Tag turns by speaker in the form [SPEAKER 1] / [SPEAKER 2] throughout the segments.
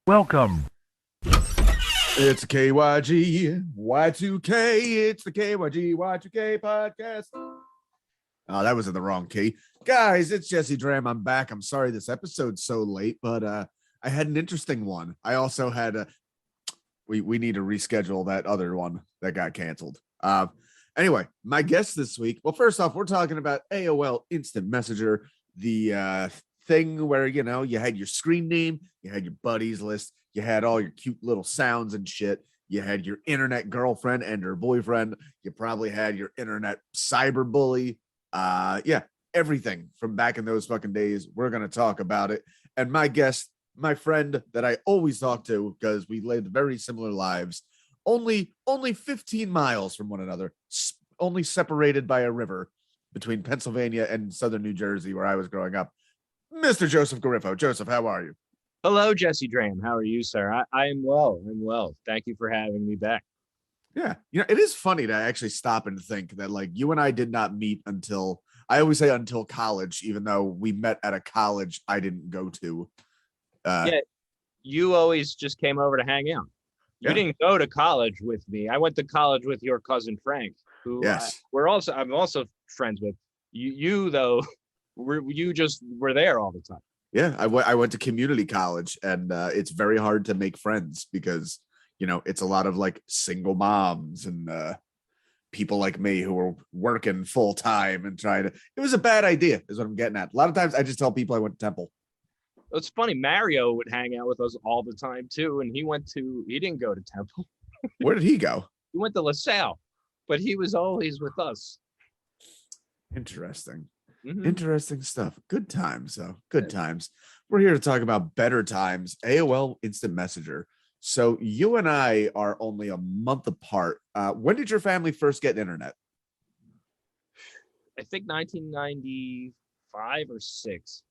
[SPEAKER 1] Welcome.
[SPEAKER 2] It's KYG Y2K. It's the KYG Y2K podcast. Oh, that was in the wrong key. Guys, it's Jesse Dram. I'm back. I'm sorry this episode's so late, but I had an interesting one. I also had we need to reschedule that other one that got canceled. Anyway, my guest this week. Well, first off, we're talking about AOL Instant Messenger, the thing where you had your screen name, you had your buddies list, you had all your cute little sounds and shit. You had your internet girlfriend and her boyfriend. You probably had your internet cyberbully. Everything from back in those fucking days. We're gonna talk about it. And my guest, my friend that I always talk to because we lived very similar lives, only 15 miles from one another, only separated by a river between Pennsylvania and southern New Jersey, where I was growing up. Mr. Joseph Gariffo. Joseph, how are you?
[SPEAKER 3] Hello, Jesse Dram. How are you, sir? I am well. I'm well. Thank you for having me back.
[SPEAKER 2] Yeah. It is funny to actually stop and think that, like, you and I did not meet until, I always say until college, even though we met at a college I didn't go to.
[SPEAKER 3] Yeah, you always just came over to hang out. You didn't go to college with me. I went to college with your cousin Frank, who
[SPEAKER 2] yes.
[SPEAKER 3] I'm also friends with. You though, you just were there all the time.
[SPEAKER 2] Yeah, I went to community college, and it's very hard to make friends because, it's a lot of like single moms and people like me who are working full time and trying to. It was a bad idea, is what I'm getting at. A lot of times I just tell people I went to Temple.
[SPEAKER 3] It's funny. Mario would hang out with us all the time too, and he didn't go to Temple.
[SPEAKER 2] Where did he go?
[SPEAKER 3] He went to LaSalle, but he was always with us.
[SPEAKER 2] Interesting.
[SPEAKER 3] Mm-hmm.
[SPEAKER 2] Interesting stuff. Good times, though. Good times. We're here to talk about better times. AOL Instant Messenger. So you and I are only a month apart. When did your family first get internet?
[SPEAKER 3] I think 1995 or 6.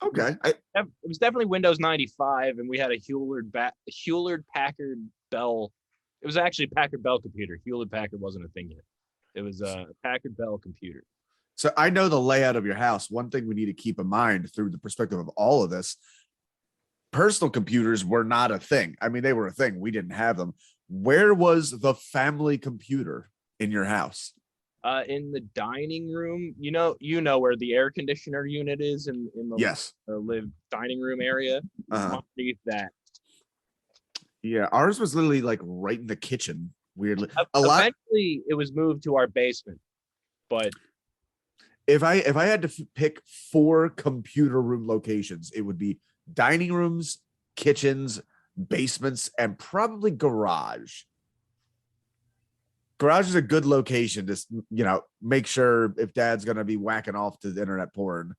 [SPEAKER 2] Okay.
[SPEAKER 3] It was definitely Windows 95, and we had a Hewlett Packard Bell. It was actually a Packard Bell computer. Hewlett Packard wasn't a thing yet. It was a Packard Bell computer.
[SPEAKER 2] So I know the layout of your house. One thing we need to keep in mind through the perspective of all of this, personal computers were not a thing. I mean, they were a thing. We didn't have them. Where was the family computer in your house?
[SPEAKER 3] In the dining room. You know where the air conditioner unit is in the
[SPEAKER 2] yes
[SPEAKER 3] live dining room area. Underneath that.
[SPEAKER 2] Yeah, ours was literally like right in the kitchen. Weirdly,
[SPEAKER 3] eventually it was moved to our basement, but.
[SPEAKER 2] If I had to pick 4 computer room locations, it would be dining rooms, kitchens, basements, and probably garage. Garage is a good location to, make sure if dad's going to be whacking off to the internet porn,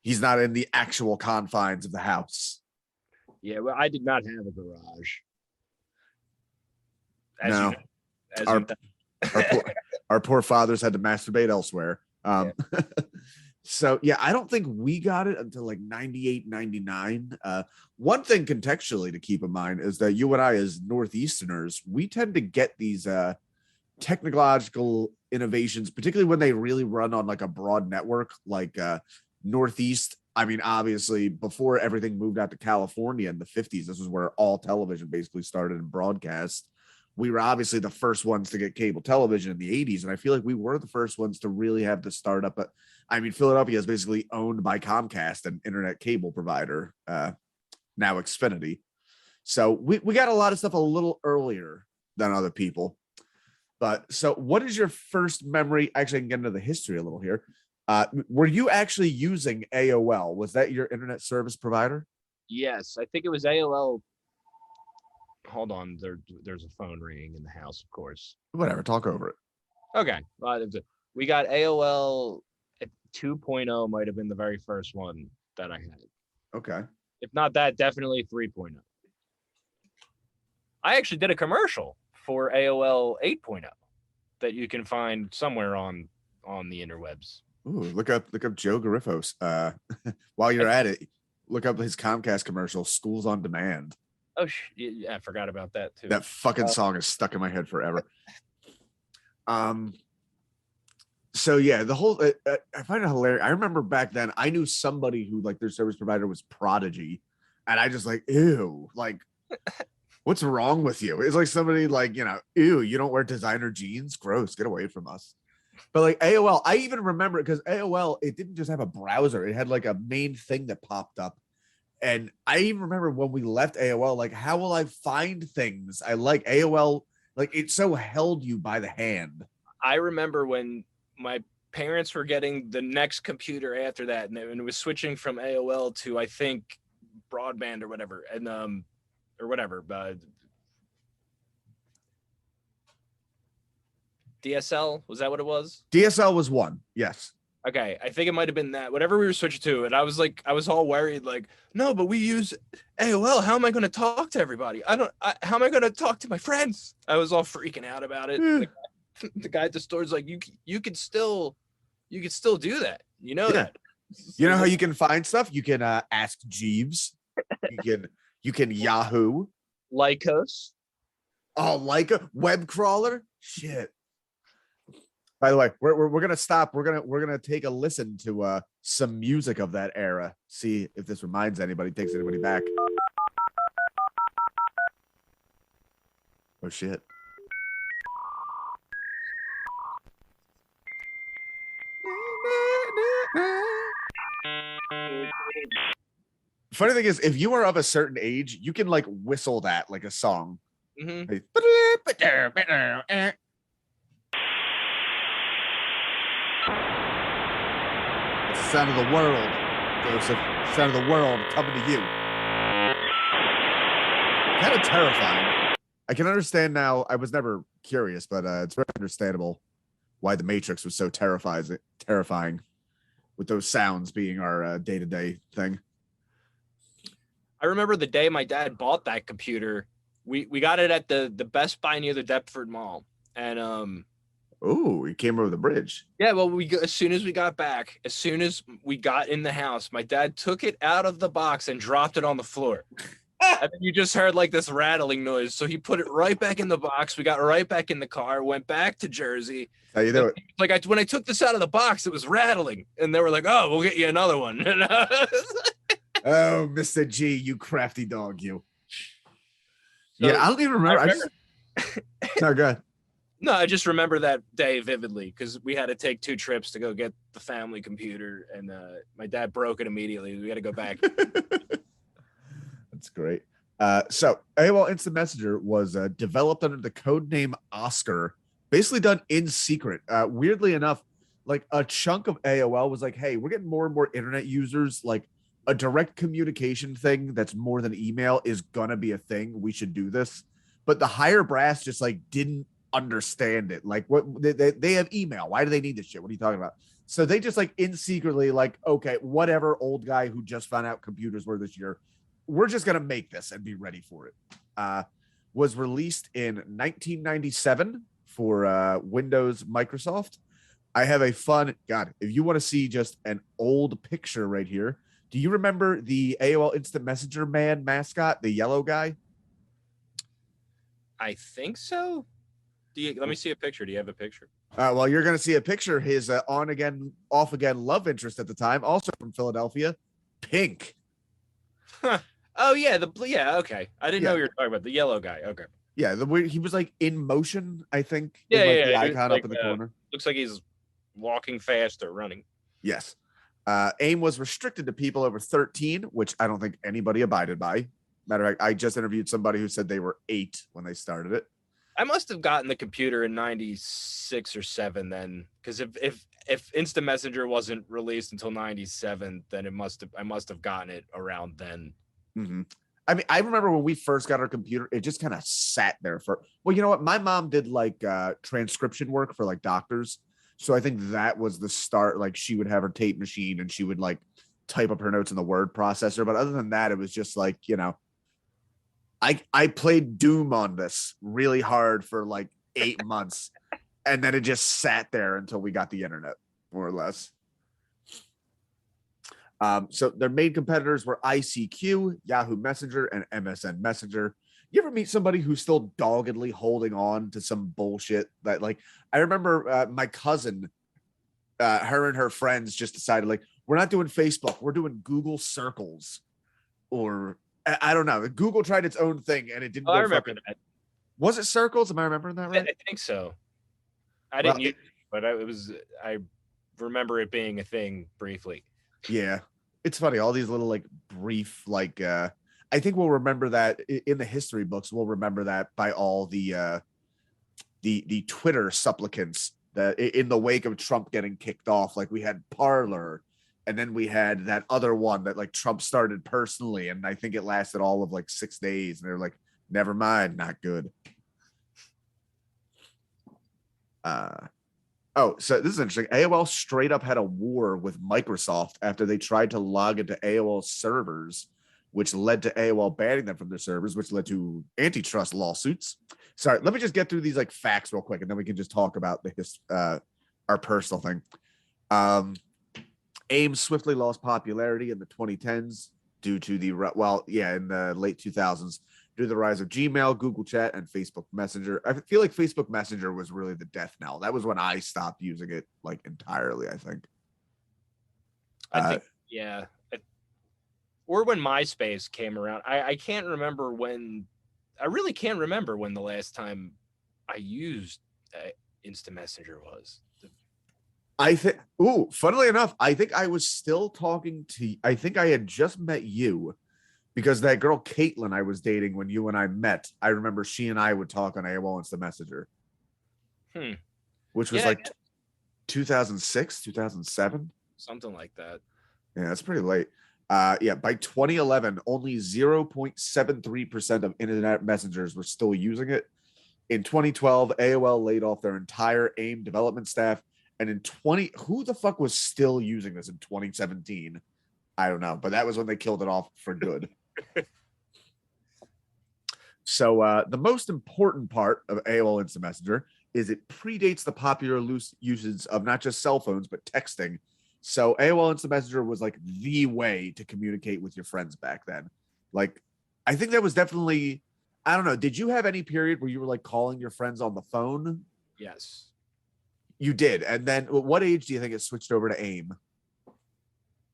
[SPEAKER 2] he's not in the actual confines of the house.
[SPEAKER 3] Yeah, well, I did not have a garage.
[SPEAKER 2] Our poor fathers had to masturbate elsewhere. So I don't think we got it until like 98, 99. One thing contextually to keep in mind is that you and I, as Northeasterners, we tend to get these technological innovations, particularly when they really run on like a broad network, like Northeast. I mean, obviously, before everything moved out to California in the 50s, this was where all television basically started in broadcast. We were obviously the first ones to get cable television in the 80s. And I feel like we were the first ones to really have the startup. But I mean, Philadelphia is basically owned by Comcast, an internet cable provider, now Xfinity. So we got a lot of stuff a little earlier than other people. But so what is your first memory? Actually, I can get into the history a little here. Were you actually using AOL? Was that your internet service provider?
[SPEAKER 3] Yes, I think it was AOL. Hold on, there's a phone ringing in the house, of course.
[SPEAKER 2] Whatever, talk over it.
[SPEAKER 3] Okay. We got AOL 2.0 might have been the very first one that I had.
[SPEAKER 2] Okay.
[SPEAKER 3] If not that, definitely 3.0. I actually did a commercial for AOL 8.0 that you can find somewhere on the interwebs.
[SPEAKER 2] Ooh, look up Joe Gariffos. While you're at it, look up his Comcast commercial, Schools on Demand.
[SPEAKER 3] Oh, yeah, I forgot about that too.
[SPEAKER 2] That fucking song is stuck in my head forever. So yeah, the whole I find it hilarious. I remember back then I knew somebody who like their service provider was Prodigy, and I just like, ew, like, what's wrong with you? It's like somebody like, ew, you don't wear designer jeans? Gross, get away from us. But like AOL, I even remember because AOL, it didn't just have a browser, it had like a main thing that popped up. And I even remember when we left AOL, like, how will I find things I like? AOL, like, it so held you by the hand.
[SPEAKER 3] I remember when my parents were getting the next computer after that, and it was switching from AOL to, I think, broadband or whatever, and DSL, was that what it was?
[SPEAKER 2] DSL was one, yes.
[SPEAKER 3] Okay, I think it might have been that. Whatever we were switching to, and I was all worried, like, no, but we use AOL. How am I going to talk to everybody? How am I going to talk to my friends? I was all freaking out about it. Like, the guy at the store's like, you could still do that. You know that.
[SPEAKER 2] You know how you can find stuff? You can ask Jeeves. You can Yahoo.
[SPEAKER 3] Lycos.
[SPEAKER 2] Oh, like a web crawler? Shit. By the way, we're gonna stop. We're gonna take a listen to some music of that era. See if this reminds anybody, takes anybody back. Oh shit. Funny thing is, if you are of a certain age, you can like whistle that like a song.
[SPEAKER 3] Mm-hmm.
[SPEAKER 2] Like, it's the sound of the world, Joseph. Sound of the world coming to you. Kind of terrifying. I can understand now. I was never curious, but it's very understandable why the Matrix was so terrifying, with those sounds being our day-to-day thing.
[SPEAKER 3] I remember the day my dad bought that computer. We got it at the Best Buy near the Deptford Mall, and
[SPEAKER 2] oh, he came over the bridge.
[SPEAKER 3] yeah, well, as soon as we got in the house, my dad took it out of the box and dropped it on the floor. And then you just heard like this rattling noise. So he put it right back in the box. We got right back in the car, went back to Jersey.
[SPEAKER 2] How you do it?
[SPEAKER 3] Like when I took this out of the box, it was rattling, and they were like, "Oh, we'll get you another one."
[SPEAKER 2] Oh, Mr. G, you crafty dog, you. So, yeah, I don't even remember. No, go ahead.
[SPEAKER 3] No, I just remember that day vividly because we had to take 2 trips to go get the family computer, and my dad broke it immediately. We had to go back.
[SPEAKER 2] That's great. So AOL Instant Messenger was developed under the code name Oscar, basically done in secret. Weirdly enough, like a chunk of AOL was like, hey, we're getting more and more internet users. Like a direct communication thing that's more than email is going to be a thing. We should do this. But the higher brass just like didn't understand it. Like what they have email. Why do they need this shit? What are you talking about? So they just like in secretly like, okay, whatever, old guy who just found out computers were this year, we're just going to make this and be ready for it. Was released in 1997 for Windows Microsoft. I have a fun, God, if you want to see just an old picture right here, do you remember the AOL Instant Messenger man mascot, the yellow guy?
[SPEAKER 3] I think so. Let me see a picture. Do you have a picture?
[SPEAKER 2] Well, you're going to see a picture. His on again, off again love interest at the time, also from Philadelphia, Pink.
[SPEAKER 3] Huh. Oh yeah, okay. I didn't know you were talking about the yellow guy. Okay.
[SPEAKER 2] Yeah, he was like in motion, I think.
[SPEAKER 3] Yeah,
[SPEAKER 2] with,
[SPEAKER 3] yeah.
[SPEAKER 2] The icon
[SPEAKER 3] like,
[SPEAKER 2] up in the corner.
[SPEAKER 3] Looks like he's walking fast or running.
[SPEAKER 2] Yes. AIM was restricted to people over 13, which I don't think anybody abided by. Matter of fact, I just interviewed somebody who said they were 8 when they started it.
[SPEAKER 3] I must have gotten the computer in 96 or 7 then, because if Instant Messenger wasn't released until 97, then I must have gotten it around then.
[SPEAKER 2] Mm-hmm. I mean, I remember when we first got our computer, it just kind of sat there for, well, you know what? My mom did like transcription work for like doctors. So I think that was the start. Like she would have her tape machine and she would like type up her notes in the word processor. But other than that, it was just like, you know, I played Doom on this really hard for like 8 months. And then it just sat there until we got the internet, more or less. So their main competitors were ICQ, Yahoo Messenger, and MSN Messenger. You ever meet somebody who's still doggedly holding on to some bullshit that, like, I remember my cousin, her and her friends just decided, like, we're not doing Facebook, we're doing Google Circles or I don't know. Google tried its own thing and it didn't
[SPEAKER 3] Oh, I
[SPEAKER 2] go
[SPEAKER 3] remember
[SPEAKER 2] fucking.
[SPEAKER 3] that.
[SPEAKER 2] Was it circles? Am I remembering that right?
[SPEAKER 3] I think so. I
[SPEAKER 2] Well,
[SPEAKER 3] didn't use it, but I remember it being a thing briefly.
[SPEAKER 2] Yeah, it's funny. All these little like brief like. I think we'll remember that in the history books. We'll remember that by all the Twitter supplicants that in the wake of Trump getting kicked off. Like we had Parler, and then we had that other one that like Trump started personally, and I think it lasted all of like 6 days. And they're like, never mind, not good. Oh, so this is interesting. AOL straight up had a war with Microsoft after they tried to log into AOL servers, which led to AOL banning them from their servers, which led to antitrust lawsuits. Sorry, let me just get through these like facts real quick, and then we can just talk about our personal thing. AIM swiftly lost popularity in the 2010s due to the in the late 2000s due to the rise of Gmail, Google Chat, and Facebook Messenger. I feel like Facebook Messenger was really the death knell. That was when I stopped using it like entirely, I think.
[SPEAKER 3] I think, yeah. Or when MySpace came around. I can't remember when. I really can't remember when the last time I used Instant Messenger was.
[SPEAKER 2] I think, funnily enough, I think I was still talking to, I think I had just met you because that girl, Caitlin, I was dating when you and I met, I remember she and I would talk on AOL Instant Messenger. Which was like 2006, 2007.
[SPEAKER 3] Something like that.
[SPEAKER 2] Yeah, that's pretty late. By 2011, only 0.73% of internet messengers were still using it. In 2012, AOL laid off their entire AIM development staff. And in who the fuck was still using this in 2017? I don't know, but that was when they killed it off for good. So the most important part of AOL Instant Messenger is it predates the popular usage of not just cell phones, but texting. So AOL Instant Messenger was like the way to communicate with your friends back then. Like, I think that was definitely, I don't know. Did you have any period where you were like calling your friends on the phone?
[SPEAKER 3] Yes.
[SPEAKER 2] You did. And then what age do you think it switched over to AIM?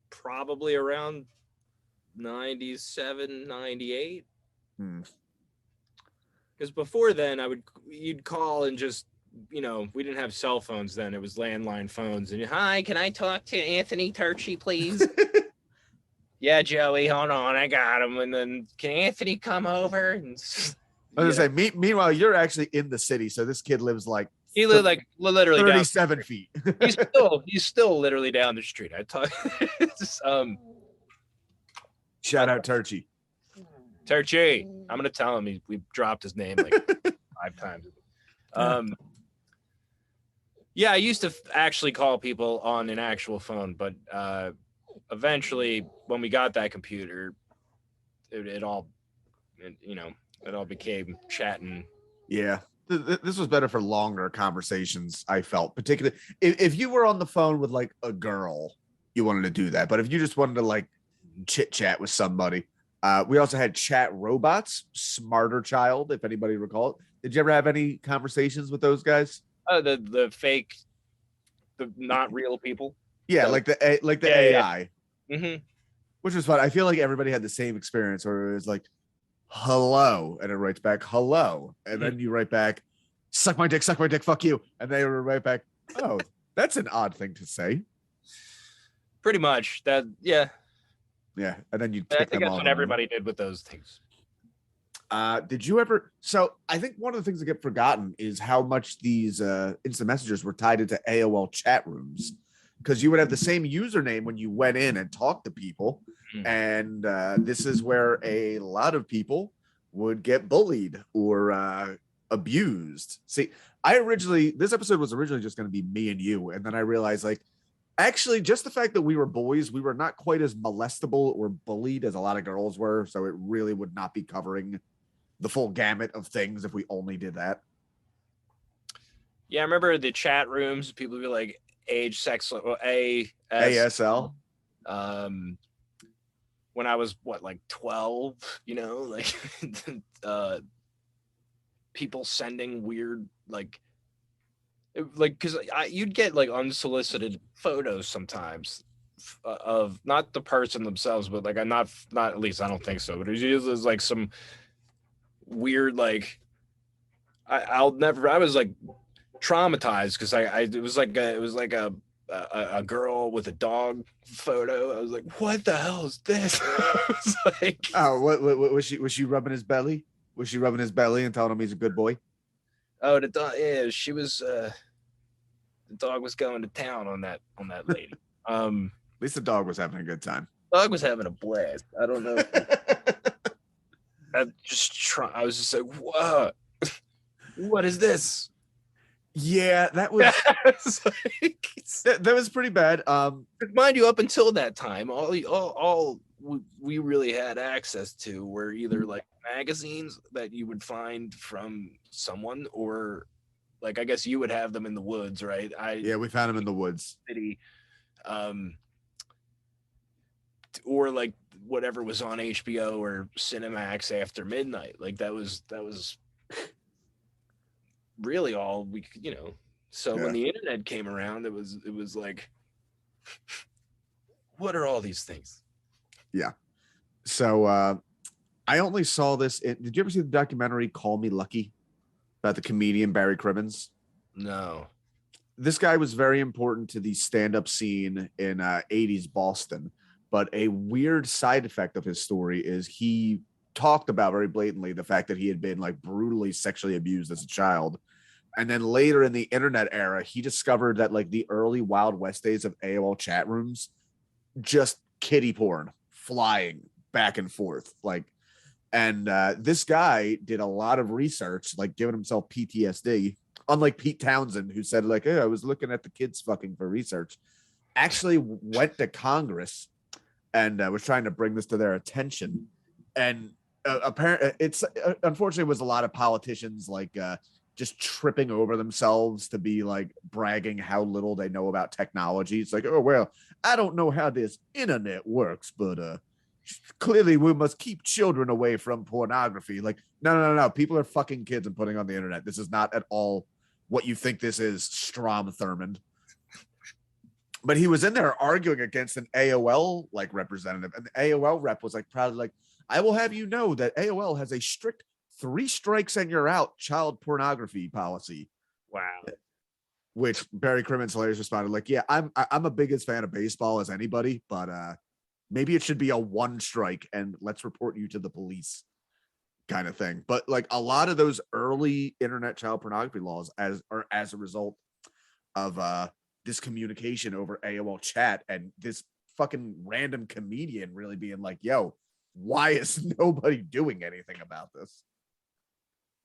[SPEAKER 3] Probably around 97, 98. Because before then, you'd call and just, we didn't have cell phones then. It was landline phones. And hi, can I talk to Anthony Turchi, please? Yeah, Joey, hold on, I got him. And then can Anthony come over? And,
[SPEAKER 2] I was gonna say, meanwhile, you're actually in the city, so this kid lives like
[SPEAKER 3] he lived like literally
[SPEAKER 2] 37 feet.
[SPEAKER 3] he's still literally down the street. I talk.
[SPEAKER 2] Shout out Turchi.
[SPEAKER 3] Turchi, I'm gonna tell him we dropped his name like 5 times. Yeah, I used to actually call people on an actual phone, but eventually, when we got that computer, it all became chatting.
[SPEAKER 2] Yeah, this was better for longer conversations. I felt, particularly if you were on the phone with like a girl, you wanted to do that. But if you just wanted to like chit chat with somebody, we also had chat robots, Smarter Child, if anybody recall it. Did you ever have any conversations with those guys?
[SPEAKER 3] The fake, the not real people.
[SPEAKER 2] Yeah, like the AI.
[SPEAKER 3] Yeah. Mm-hmm.
[SPEAKER 2] Which was fun. I feel like everybody had the same experience where it was like, hello, and it writes back, hello. And then you write back, suck my dick, fuck you. And they were right back, oh, that's an odd thing to say.
[SPEAKER 3] Pretty much. That, yeah.
[SPEAKER 2] Yeah, and then you.
[SPEAKER 3] I think that's what everybody did with those things.
[SPEAKER 2] Did you ever? So I think one of the things that get forgotten is how much these instant messengers were tied into AOL chat rooms, because you would have the same username when you went in and talked to people, and this is where a lot of people would get bullied or abused. See, this episode was originally just going to be me and you, and then I realized like, actually, just the fact that we were boys, we were not quite as molestable or bullied as a lot of girls were. So it really would not be covering the full gamut of things if we only did that.
[SPEAKER 3] Yeah, I remember the chat rooms. People would be like age, sex,
[SPEAKER 2] ASL.
[SPEAKER 3] When I was like 12, like people sending weird like because you'd get like unsolicited photos sometimes, of not the person themselves, but like I'm not at least I don't think so. But it usually like some weird like I was like traumatized because I it was like a girl with a dog photo. I was like, what the hell is this? I was like,
[SPEAKER 2] Oh, what was she? Was she rubbing his belly? Was she rubbing his belly and telling him he's a good boy?
[SPEAKER 3] oh, the dog. Yeah, she was. The dog was going to town on that lady.
[SPEAKER 2] At least the dog was having a good time.
[SPEAKER 3] Dog was having a blast. I don't know. I was just like, what? What is this?
[SPEAKER 2] Yeah, that was that was pretty bad.
[SPEAKER 3] Mind you, up until that time, all we really had access to were either like magazines that you would find from someone, or like I guess you would have them in the woods, right?
[SPEAKER 2] Yeah, we found him in the woods.
[SPEAKER 3] City, or like whatever was on HBO or Cinemax after midnight. Like that was really all we could, So when the internet came around, it was like, what are all these things?
[SPEAKER 2] Yeah. So I only saw this. Did you ever see the documentary Call Me Lucky about the comedian Barry Crimmins?
[SPEAKER 3] No.
[SPEAKER 2] This guy was very important to the stand-up scene in 80s Boston, but a weird side effect of his story is he talked about very blatantly the fact that he had been like brutally sexually abused as a child. And then later in the internet era, he discovered that like the early Wild West days of AOL chat rooms, just kiddie porn flying back and forth. And this guy did a lot of research, like giving himself PTSD, unlike Pete Townsend, who said like, hey, I was looking at the kids fucking for research, actually went to Congress and was trying to bring this to their attention. And apparently unfortunately it was a lot of politicians like just tripping over themselves to be like bragging how little they know about technology. It's like, oh, well, I don't know how this internet works, but clearly we must keep children away from pornography. Like, no. People are fucking kids and putting on the internet. This is not at all what you think this is, Strom Thurmond. But he was in there arguing against an AOL like representative, and the AOL rep was like proudly like, I will have you know that AOL has a strict 3 strikes and you're out child pornography policy.
[SPEAKER 3] Wow.
[SPEAKER 2] Which Barry Crimmins hilarious responded like, yeah, I'm a biggest fan of baseball as anybody, but maybe it should be a 1 strike and let's report you to the police kind of thing. But like a lot of those early internet child pornography laws as a result of this communication over AOL chat and this fucking random comedian really being like, yo, why is nobody doing anything about this?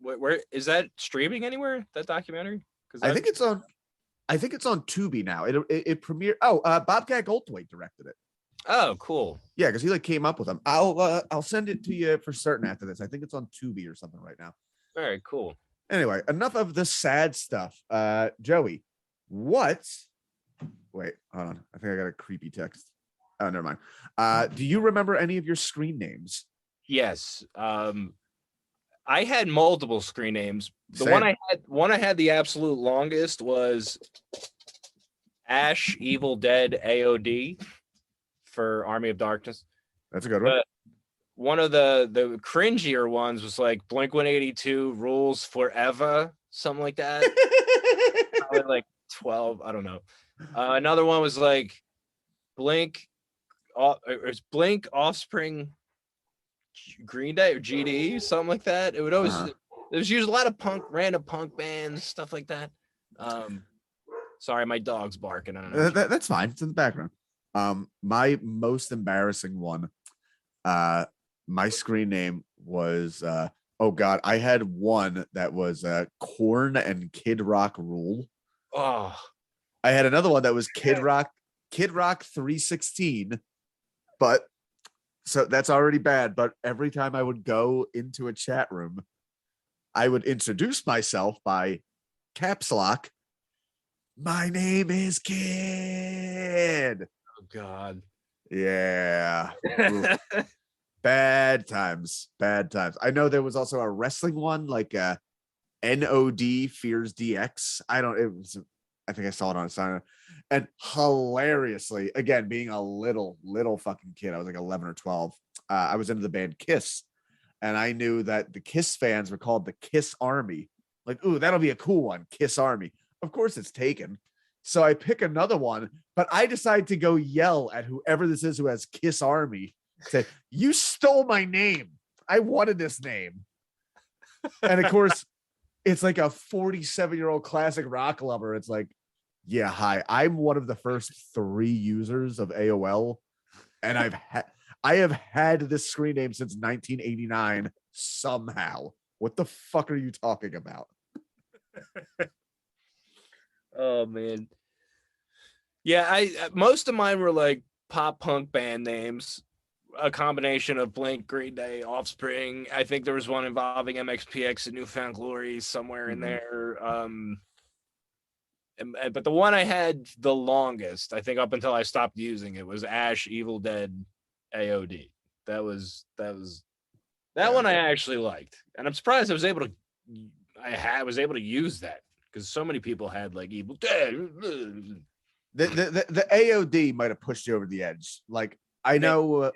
[SPEAKER 3] Where is that streaming anywhere? That documentary? Because
[SPEAKER 2] I think it's on Tubi now. It premiered. Oh, Bobcat Goldthwait directed it.
[SPEAKER 3] Oh, cool.
[SPEAKER 2] Yeah, because he like came up with them. I'll send it to you for certain after this. I think it's on Tubi or something right now.
[SPEAKER 3] All right, cool.
[SPEAKER 2] Anyway, enough of the sad stuff. Joey, what? Wait, hold on. I think I got a creepy text. Oh, never mind. Do you remember any of your screen names?
[SPEAKER 3] Yes. I had multiple screen names. The
[SPEAKER 2] Same.
[SPEAKER 3] one I had the absolute longest was Ash Evil Dead AOD for Army of Darkness.
[SPEAKER 2] That's a good one.
[SPEAKER 3] But one of the cringier ones was like Blink 182 Rules Forever, something like that. Probably like 12. I don't know. Another one was like Blink Offspring Green Day or GD, something like that. It would always there was used a lot of random punk bands, stuff like that. Sorry, my dog's barking. I don't know.
[SPEAKER 2] That's fine. It's in the background. My most embarrassing one, my screen name was oh god, I had one that was Korn and Kid Rock Rule.
[SPEAKER 3] Oh,
[SPEAKER 2] I had another one that was Kid Rock 316, but so that's already bad. But every time I would go into a chat room, I would introduce myself by caps lock. My name is Kid.
[SPEAKER 3] oh God.
[SPEAKER 2] Yeah. Bad times. I know there was also a wrestling one, like NOD Fears DX. It was I think I saw it on a sign. And hilariously, again, being a little fucking kid, I was like 11 or 12. I was into the band Kiss, and I knew that the Kiss fans were called the Kiss Army. Like, ooh, that'll be a cool one, Kiss Army. Of course, it's taken. So I pick another one, but I decide to go yell at whoever this is who has Kiss Army. Say, you stole my name. I wanted this name. And of course, it's like a 47-year-old classic rock lover. It's like, yeah, hi, I'm one of the first 3 users of AOL, and I have had this screen name since 1989 somehow. What the fuck are you talking about?
[SPEAKER 3] Oh man. Yeah, I most of mine were like pop punk band names, a combination of Blink, Green Day, Offspring. I think there was one involving MXPX and Newfound Glory somewhere in there. But the one I had the longest, I think up until I stopped using it, was Ash Evil Dead AOD. That was one I actually liked, and I'm surprised I was able to use that because so many people had like Evil Dead.
[SPEAKER 2] The AOD might have pushed you over the edge. Like, I know,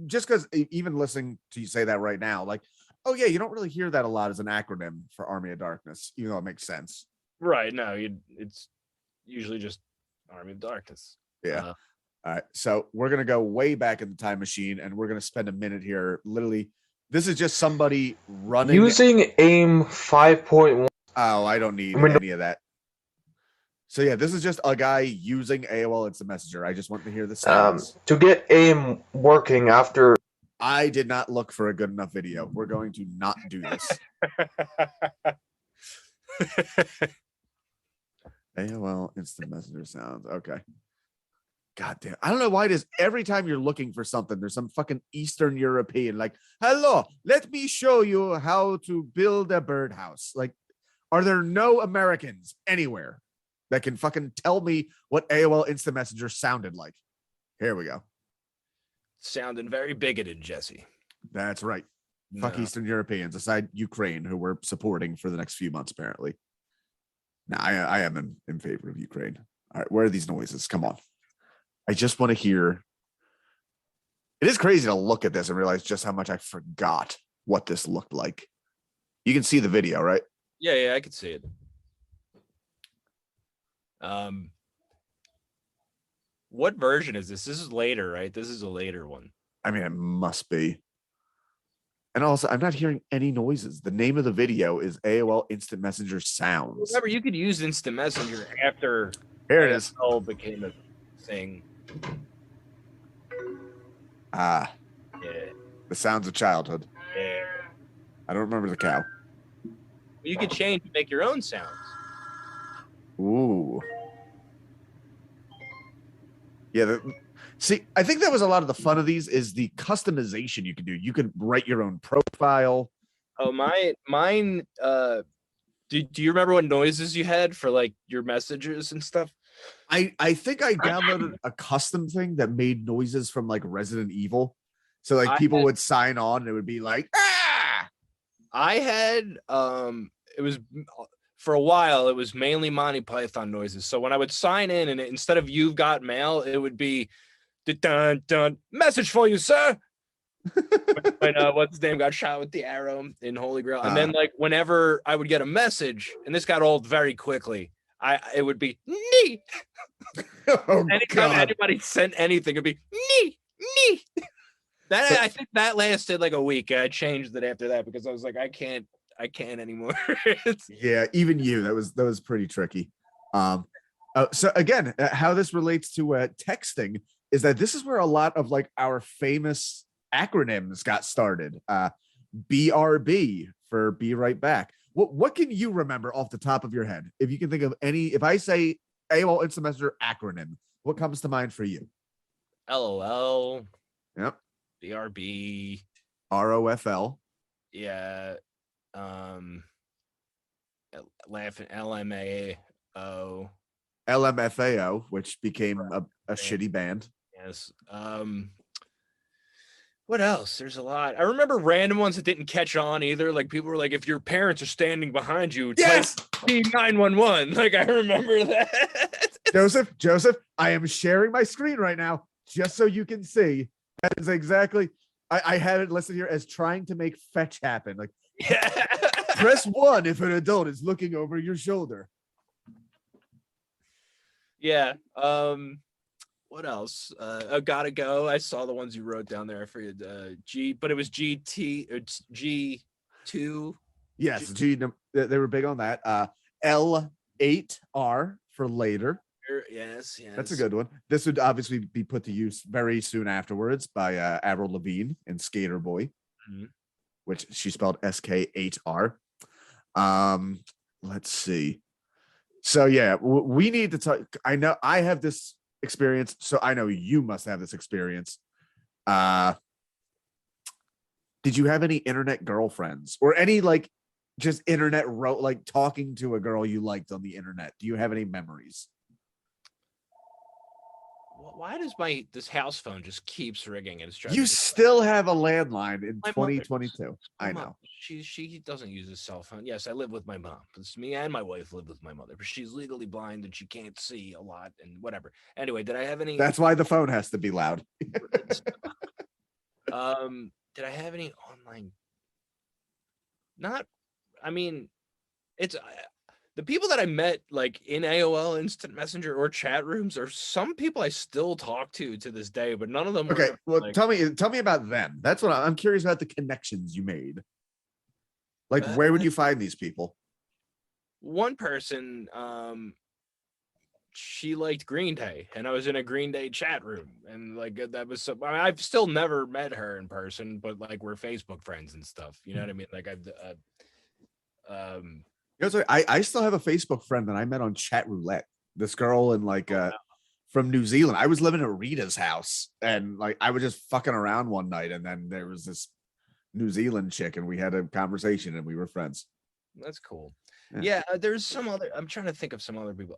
[SPEAKER 2] just because even listening to you say that right now, like, oh yeah, you don't really hear that a lot as an acronym for Army of Darkness, even though it makes sense.
[SPEAKER 3] Right. No, it's usually just Army of Darkness.
[SPEAKER 2] Yeah. All right. So we're going to go way back in the time machine, and we're going to spend a minute here. Literally, this is just somebody running.
[SPEAKER 1] Using AIM 5.1.
[SPEAKER 2] Oh, I don't need any of that. So yeah, this is just a guy using AOL Instant Messenger. I just want to hear the sounds.
[SPEAKER 1] To get AIM working after...
[SPEAKER 2] I did not look for a good enough video. We're going to not do this. AOL Instant Messenger sounds. Okay. God damn. I don't know why it is every time you're looking for something, there's some fucking Eastern European like, hello, let me show you how to build a birdhouse. Like, are there no Americans anywhere that can fucking tell me what AOL Instant Messenger sounded like? Here we go.
[SPEAKER 3] Sounding very bigoted, Jesse.
[SPEAKER 2] That's right. Fuck Eastern Europeans, aside Ukraine, who we're supporting for the next few months, apparently. Now, I am in favor of Ukraine. All right, where are these noises? Come on. I just want to hear. It is crazy to look at this and realize just how much I forgot what this looked like. You can see the video, right?
[SPEAKER 3] Yeah, I can see it. What version is this? This is later, right? This is a later one.
[SPEAKER 2] I mean, it must be. And also, I'm not hearing any noises. The name of the video is AOL Instant Messenger Sounds.
[SPEAKER 3] Remember, you could use Instant Messenger after
[SPEAKER 2] Here it is.
[SPEAKER 3] AOL became a thing.
[SPEAKER 2] Ah.
[SPEAKER 3] Yeah.
[SPEAKER 2] The sounds of childhood.
[SPEAKER 3] Yeah.
[SPEAKER 2] I don't remember the cow.
[SPEAKER 3] You could change and make your own sounds.
[SPEAKER 2] Ooh. Yeah. See, I think that was a lot of the fun of these is the customization you can do. You could write your own profile.
[SPEAKER 3] Oh, mine. Do you remember what noises you had for like your messages and stuff?
[SPEAKER 2] I think I downloaded a custom thing that made noises from like Resident Evil. So like people would sign on and it would be like, ah!
[SPEAKER 3] I had it was for a while, it was mainly Monty Python noises. So when I would sign in and instead of "you've got mail," it would be dun dun message for you, sir. when what's his name got shot with the arrow in Holy Grail. And then like whenever I would get a message, and this got old very quickly, it would be nee.
[SPEAKER 2] Oh,
[SPEAKER 3] anytime
[SPEAKER 2] God.
[SPEAKER 3] anybody sent anything, it'd be nee. I think that lasted like a week. I changed it after that because I was like, I can't anymore.
[SPEAKER 2] Yeah, even you. That was pretty tricky. So again, how this relates to texting is that this is where a lot of like our famous acronyms got started. BRB for Be Right Back. What can you remember off the top of your head? If you can think of any, if I say AOL Instant Messenger acronym, what comes to mind for you?
[SPEAKER 3] LOL.
[SPEAKER 2] Yep.
[SPEAKER 3] BRB.
[SPEAKER 2] ROFL.
[SPEAKER 3] Yeah. Laughing LMAO.
[SPEAKER 2] LMFAO, which became a shitty band.
[SPEAKER 3] Yes. What else? There's a lot. I remember random ones that didn't catch on either. Like people were like, if your parents are standing behind you,
[SPEAKER 2] Yes.
[SPEAKER 3] type 911. Like I remember that.
[SPEAKER 2] Joseph, I am sharing my screen right now just so you can see. That is exactly. I had it listed here as trying to make fetch happen. Like,
[SPEAKER 3] Yeah.
[SPEAKER 2] press 1 if an adult is looking over your shoulder.
[SPEAKER 3] Yeah. What else? Gotta go. I saw the ones you wrote down there. I forget. But it was GT. It's G2.
[SPEAKER 2] Yes, they were big on that. L8R for later.
[SPEAKER 3] Yes.
[SPEAKER 2] That's a good one. This would obviously be put to use very soon afterwards by Avril Lavigne in Skater Boy, which she spelled SK8R. Let's see. So yeah, we need to talk. I know I have this experience, so I know you must have this experience. Did you have any internet girlfriends or any like just internet like talking to a girl you liked on the internet? Do you have any memories?
[SPEAKER 3] Why does this house phone just keeps ringing and it's
[SPEAKER 2] You still have a landline in 2022. I know.
[SPEAKER 3] She doesn't use a cell phone. Yes, I live with my mom. It's me and my wife live with my mother, but she's legally blind and she can't see a lot and whatever. Anyway, did I have any?
[SPEAKER 2] That's why the phone has to be loud.
[SPEAKER 3] Did I have any online? I mean, it's the people that I met like in AOL Instant Messenger or chat rooms are some people I still talk to this day, but none of them.
[SPEAKER 2] Okay, well,
[SPEAKER 3] like,
[SPEAKER 2] tell me about them. That's what I'm curious about, the connections you made. Like, where would you find these people?
[SPEAKER 3] One person, she liked Green Day, and I was in a Green Day chat room, and like that was. I've still never met her in person, but like we're Facebook friends and stuff. You know what I mean? Like
[SPEAKER 2] I still have a Facebook friend that I met on Chat Roulette. This girl in like from New Zealand. I was living at Rita's house, and like I was just fucking around one night, and then there was this New Zealand chick, and we had a conversation, and we were friends.
[SPEAKER 3] That's cool. Yeah, there's some other. I'm trying to think of some other people.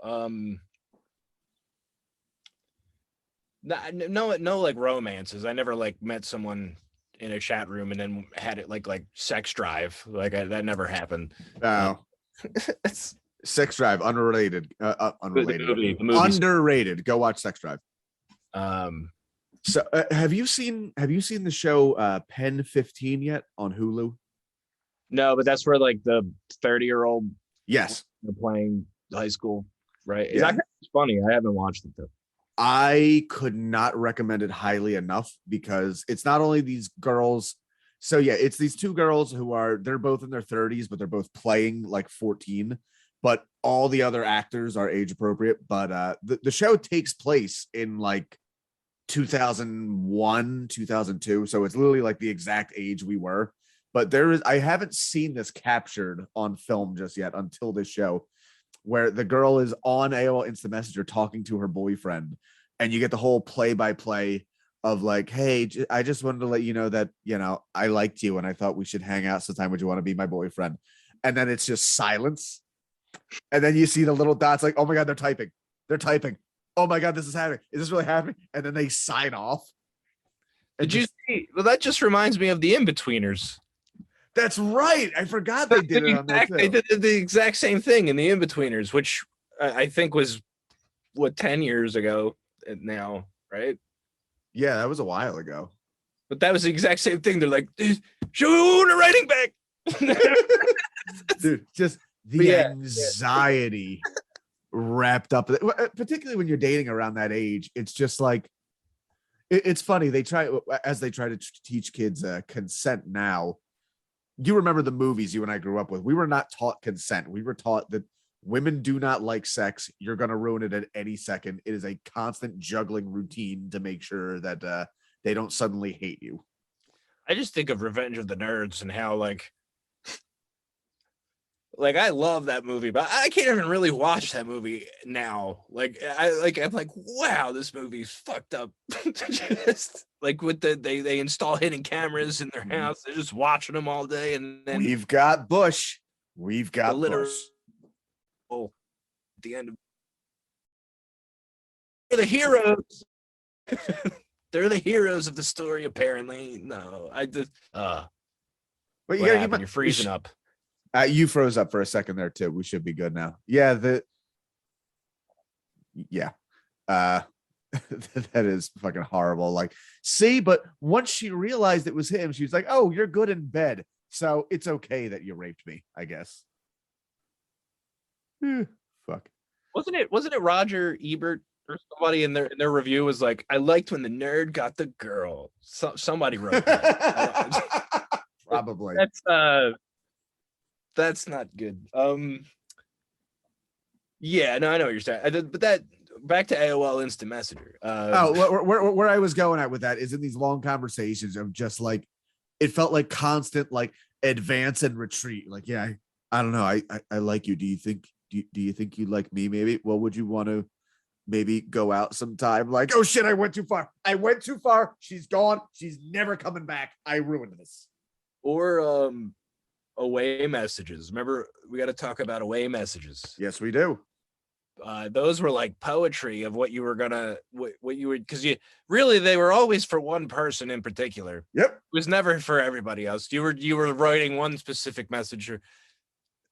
[SPEAKER 3] No, like romances. I never like met someone in a chat room and then had it like sex drive. Like that never happened.
[SPEAKER 2] Oh. Sex Drive, unrelated. Unrelated.
[SPEAKER 3] The movie.
[SPEAKER 2] Underrated. Go watch Sex Drive. So have you seen the show Pen 15 yet on Hulu?
[SPEAKER 3] No, but that's where like the 30-year-old
[SPEAKER 2] yes
[SPEAKER 3] are playing high school, right?
[SPEAKER 2] Yeah.
[SPEAKER 3] It's funny. I haven't watched it though.
[SPEAKER 2] I could not recommend it highly enough because it's not only these girls. So yeah, it's these two girls they're both in their 30s, but they're both playing like 14, but all the other actors are age appropriate. But the show takes place in like 2001, 2002. So it's literally like the exact age we were. But I haven't seen this captured on film just yet until this show, where the girl is on AOL Instant Messenger talking to her boyfriend, and you get the whole play-by-play of like, hey, I just wanted to let you know that, I liked you and I thought we should hang out sometime. Would you want to be my boyfriend? And then it's just silence. And then you see the little dots like, oh my God, they're typing. Oh my God, this is happening. Is this really happening? And then they sign off.
[SPEAKER 3] Did you see? Well, that just reminds me of the In-Betweeners.
[SPEAKER 2] That's right. I forgot they did it on that too.
[SPEAKER 3] They did the exact same thing in the In-Betweeners, which I think was 10 years ago now, right?
[SPEAKER 2] Yeah, that was a while ago.
[SPEAKER 3] But that was the exact same thing. They're like, show the writing back.
[SPEAKER 2] Dude, just the anxiety wrapped up, particularly when you're dating around that age. It's just like, it's funny. They try to teach kids consent now. You remember the movies you and I grew up with. We were not taught consent. We were taught that women do not like sex. You're going to ruin it at any second. It is a constant juggling routine to make sure that they don't suddenly hate you.
[SPEAKER 3] I just think of Revenge of the Nerds and how like I love that movie, but I can't even really watch that movie now. I'm like, wow, this movie's fucked up. Just like with they install hidden cameras in their house. They're just watching them all day, and then
[SPEAKER 2] we've got Bush. We've got Bush.
[SPEAKER 3] Oh, at the end of the heroes. They're the heroes of the story, apparently. No, I just
[SPEAKER 2] But you
[SPEAKER 3] what
[SPEAKER 2] gotta
[SPEAKER 3] happened? You're freezing up.
[SPEAKER 2] You froze up for a second there too. We should be good now. Yeah, yeah. Uh that is fucking horrible. Like, see, but once she realized it was him, she was like, "Oh, you're good in bed, so it's okay that you raped me, I guess." Fuck.
[SPEAKER 3] Wasn't it Roger Ebert or somebody in their review was like, I liked when the nerd got the girl. Somebody wrote that.
[SPEAKER 2] Probably.
[SPEAKER 3] That's not good. Yeah, no, I know what you're saying. But that back to AOL Instant Messenger.
[SPEAKER 2] Where I was going at with that is in these long conversations of just like, it felt like constant like advance and retreat. Like, yeah, I don't know. I like you. Do you think you like me? Maybe. Well, would you want to maybe go out sometime? Like, oh shit, I went too far. She's gone. She's never coming back. I ruined this.
[SPEAKER 3] Or away messages. Remember, we got to talk about away messages.
[SPEAKER 2] Yes, we do.
[SPEAKER 3] Those were like poetry of what you were gonna, what you would, because they were always for one person in particular.
[SPEAKER 2] Yep.
[SPEAKER 3] It was never for everybody else. You were writing one specific message,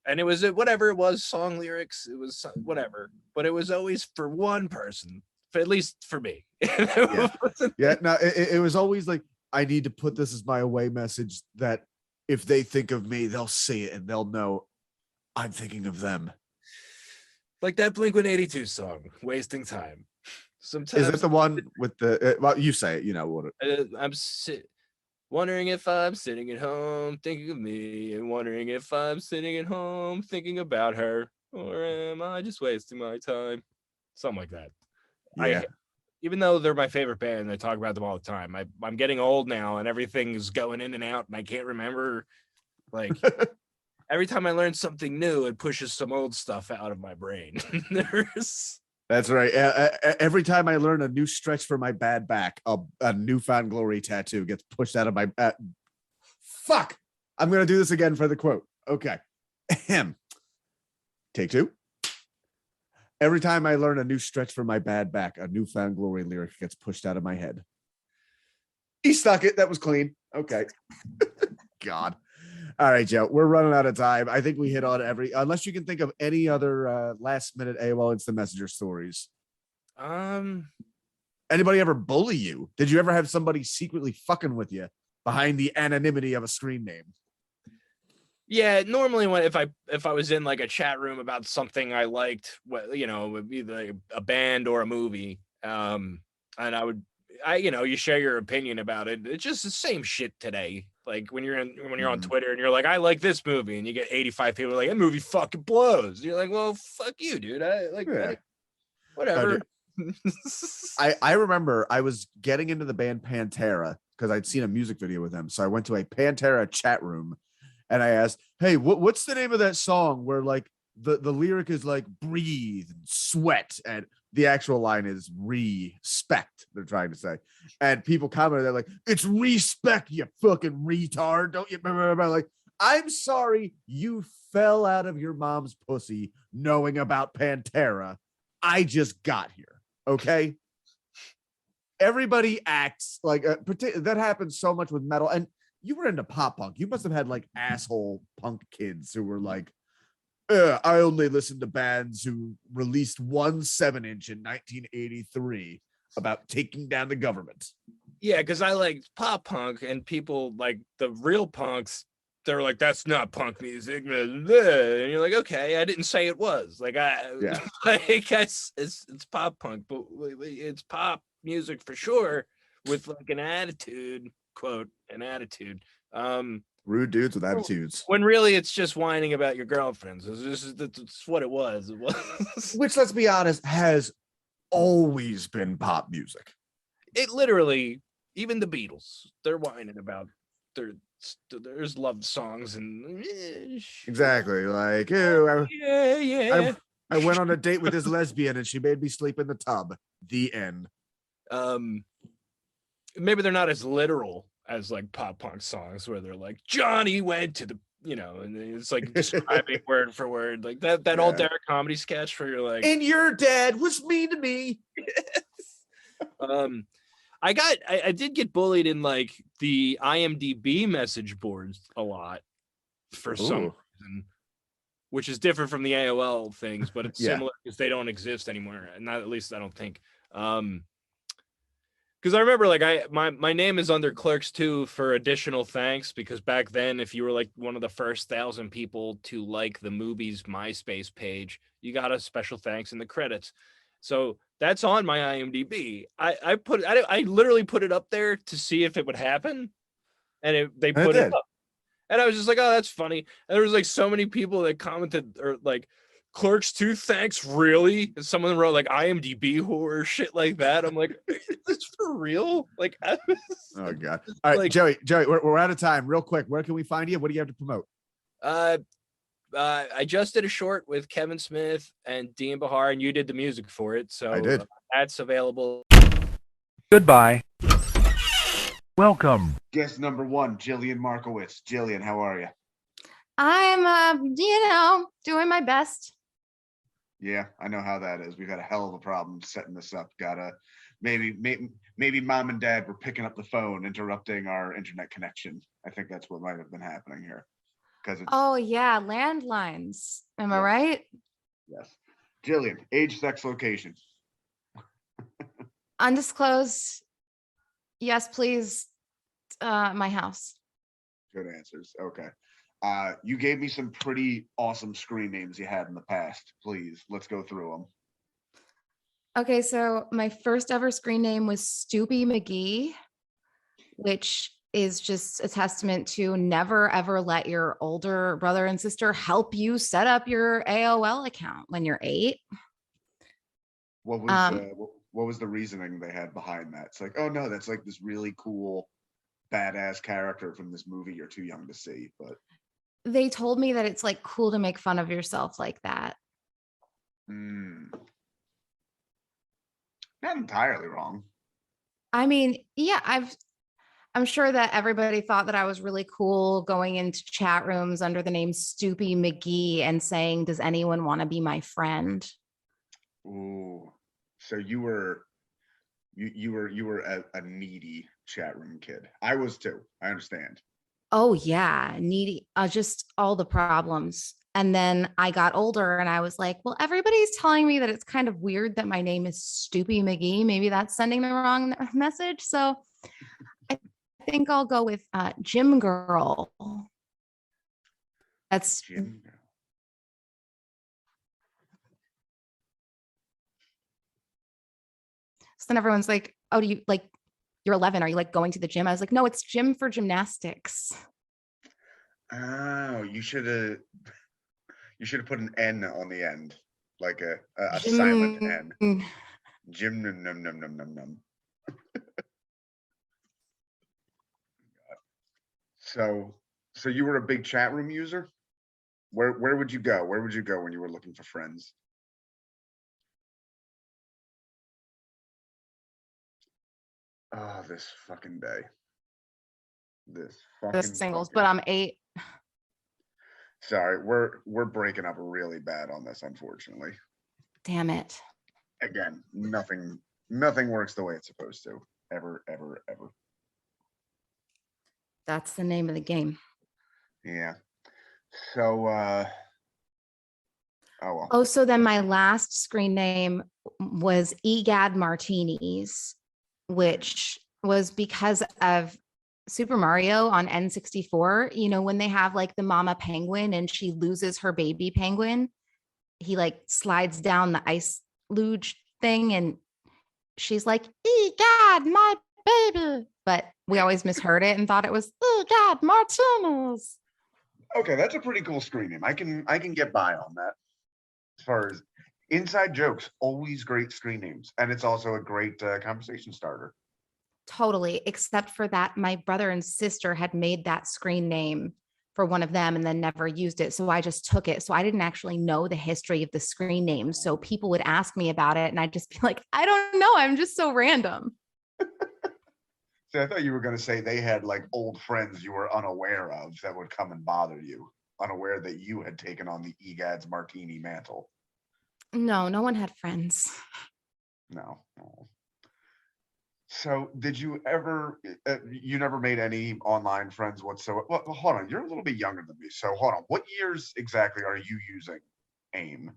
[SPEAKER 3] and it was whatever it was, song lyrics, it was whatever, but it was always for one person, at least for me.
[SPEAKER 2] Yeah. No, it was always like, I need to put this as my away message that if they think of me, they'll see it and they'll know I'm thinking of them.
[SPEAKER 3] Like that Blink-182 song, "Wasting Time." Sometimes
[SPEAKER 2] is it the one with the? Well, you say it. You know what?
[SPEAKER 3] I'm wondering if I'm sitting at home thinking of me, and wondering if I'm sitting at home thinking about her, or am I just wasting my time? Something like that.
[SPEAKER 2] Yeah.
[SPEAKER 3] Even though they're my favorite band, and I talk about them all the time. I'm getting old now, and everything's going in and out, and I can't remember. Like every time I learn something new, it pushes some old stuff out of my brain.
[SPEAKER 2] That's right. Every time I learn a new stretch for my bad back, a newfound glory tattoo gets pushed out of my. Fuck! I'm gonna do this again for the quote. Okay. Take two. Every time I learn a new stretch for my bad back, a newfound glory lyric gets pushed out of my head. He stuck it. That was clean. Okay. God. All right, Joe. We're running out of time. I think we hit on unless you can think of any other last minute AOL Instant Messenger stories. Anybody ever bully you? Did you ever have somebody secretly fucking with you behind the anonymity of a screen name?
[SPEAKER 3] Yeah, normally if I was in like a chat room about something I liked, it would be like a band or a movie, and you share your opinion about it. It's just the same shit today. Like when you're on Twitter and you're like, I like this movie, and you get 85 people like, that movie fucking blows. You're like, well, fuck you, dude. Whatever.
[SPEAKER 2] I remember I was getting into the band Pantera because I'd seen a music video with them, so I went to a Pantera chat room. And I asked, hey, what's the name of that song where like the lyric is like breathe and sweat, and the actual line is respect, they're trying to say. And people commented, they're like, it's respect, you fucking retard. Don't you remember? Like, I'm sorry you fell out of your mom's pussy knowing about Pantera. I just got here. Okay. Everybody acts like that happens so much with metal. And you were into pop punk. You must have had like asshole punk kids who were like, I only listened to bands who released 1 7-inch in 1983 about taking down the government.
[SPEAKER 3] Yeah, because I like pop punk, and people like the real punks, they're like, that's not punk music. And you're like, okay, I didn't say it was. Like, it's pop punk, but it's pop music for sure with like an attitude. Quote, an attitude.
[SPEAKER 2] Rude dudes with attitudes.
[SPEAKER 3] When really it's just whining about your girlfriends. That's what it was. It was.
[SPEAKER 2] Which, let's be honest, has always been pop music.
[SPEAKER 3] It literally, even the Beatles, they're whining about there's love songs and
[SPEAKER 2] exactly like, ew,
[SPEAKER 3] yeah.
[SPEAKER 2] I went on a date with this lesbian and she made me sleep in the tub. The end.
[SPEAKER 3] Maybe they're not as literal as like pop punk songs where they're like, Johnny went to the, and it's like describing word for word, like that old Derek comedy sketch where you're like,
[SPEAKER 2] and your dad was mean to me.
[SPEAKER 3] I did get bullied in like the IMDb message boards a lot for some
[SPEAKER 2] Ooh.
[SPEAKER 3] reason, which is different from the AOL things, but it's
[SPEAKER 2] Yeah.
[SPEAKER 3] similar because they don't exist anymore. And not, at least I don't think. Because I remember like my name is under Clerks 2 for additional thanks, because back then if you were like one of the first 1,000 people to like the movie's MySpace page, you got a special thanks in the credits. So that's on my IMDb. I literally put it up there to see if it would happen, and they
[SPEAKER 2] And it
[SPEAKER 3] put it
[SPEAKER 2] did.
[SPEAKER 3] up, and I was just like, oh, that's funny. And there was like so many people that commented or like Clerks 2 thanks, really? And someone wrote like IMDb whore or shit like that. I'm like, is this for real? Like,
[SPEAKER 2] Oh God. All right,
[SPEAKER 3] like,
[SPEAKER 2] Joey, we're out of time. Real quick, where can we find you? What do you have to promote?
[SPEAKER 3] I just did a short with Kevin Smith and Dean Bahar, and you did the music for it, so
[SPEAKER 2] I did.
[SPEAKER 3] that's available.
[SPEAKER 4] Goodbye. Welcome.
[SPEAKER 2] Guest number 1, Jillian Markowitz. Jillian, how are you?
[SPEAKER 5] I'm, doing my best.
[SPEAKER 2] Yeah, I know how that is. We've had a hell of a problem setting this up. Gotta maybe mom and dad were picking up the phone, interrupting our internet connection. I think that's what might have been happening here. Because it's
[SPEAKER 5] Oh yeah, landlines. Am I right?
[SPEAKER 2] yes. Jillian, age, sex, location.
[SPEAKER 5] Undisclosed. Yes, please. My house.
[SPEAKER 2] Good answers. Okay. You gave me some pretty awesome screen names you had in the past. Please, let's go through them.
[SPEAKER 5] Okay, so my first ever screen name was Stoopy McGee, which is just a testament to never ever let your older brother and sister help you set up your AOL account when you're 8.
[SPEAKER 2] What was the reasoning they had behind that? It's like, oh no, that's like this really cool, badass character from this movie you're too young to see. But
[SPEAKER 5] They told me that it's like cool to make fun of yourself like that.
[SPEAKER 2] not entirely wrong.
[SPEAKER 5] I mean, yeah, I'm sure that everybody thought that I was really cool going into chat rooms under the name Stoopy McGee and saying, "Does anyone want to be my friend?"
[SPEAKER 2] Ooh, so you were a needy chat room kid. I was too. I understand.
[SPEAKER 5] Oh yeah, needy, just all the problems. And then I got older and I was like, well, everybody's telling me that it's kind of weird that my name is Stoopy McGee. Maybe that's sending the wrong message. So I think I'll go with Gym Girl. That's
[SPEAKER 2] Jim.
[SPEAKER 5] So then everyone's like, oh, do you like, you're 11. Are you like going to the gym? I was like, no, it's gym for gymnastics.
[SPEAKER 2] Oh, you should have put an N on the end, like a silent N. Gym num num num num num num. So you were a big chat room user? Where would you go? Where would you go when you were looking for friends? Oh, this fucking day. This fucking
[SPEAKER 5] singles,
[SPEAKER 2] fucking...
[SPEAKER 5] but I'm 8.
[SPEAKER 2] Sorry, we're breaking up really bad on this, unfortunately.
[SPEAKER 5] Damn it.
[SPEAKER 2] Again, nothing works the way it's supposed to. Ever.
[SPEAKER 5] That's the name of the game.
[SPEAKER 2] Yeah. So oh well.
[SPEAKER 5] Oh, so then my last screen name was Egad Martinis, which was because of Super Mario on N64. You know, when they have like the mama penguin and she loses her baby penguin, he like slides down the ice luge thing and she's like, Egad, my baby. But we always misheard it and thought it was Egad Martinez.
[SPEAKER 2] Okay, that's a pretty cool screen name. I can get by on that. As far as inside jokes, always great screen names, and it's also a great conversation starter.
[SPEAKER 5] Totally, except for that my brother and sister had made that screen name for one of them and then never used it. So I just took it. So I didn't actually know the history of the screen name. So people would ask me about it and I'd just be like, I don't know. I'm just so random.
[SPEAKER 2] So I thought you were going to say they had like old friends you were unaware of that would come and bother you, unaware that you had taken on the Egad's Martini mantle.
[SPEAKER 5] No one had friends.
[SPEAKER 2] No. So did you ever, you never made any online friends whatsoever? Well, hold on, you're a little bit younger than me. So hold on, what years exactly are you using AIM?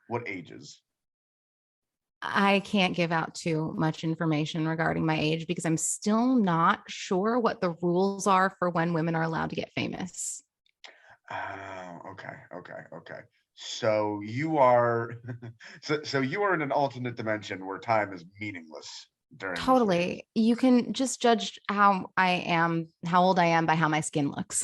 [SPEAKER 2] What ages?
[SPEAKER 5] I can't give out too much information regarding my age because I'm still not sure what the rules are for when women are allowed to get famous.
[SPEAKER 2] Oh, okay. So you are, so you are in an alternate dimension where time is meaningless during this phase.
[SPEAKER 5] Totally. You can just judge how old I am by how my skin looks.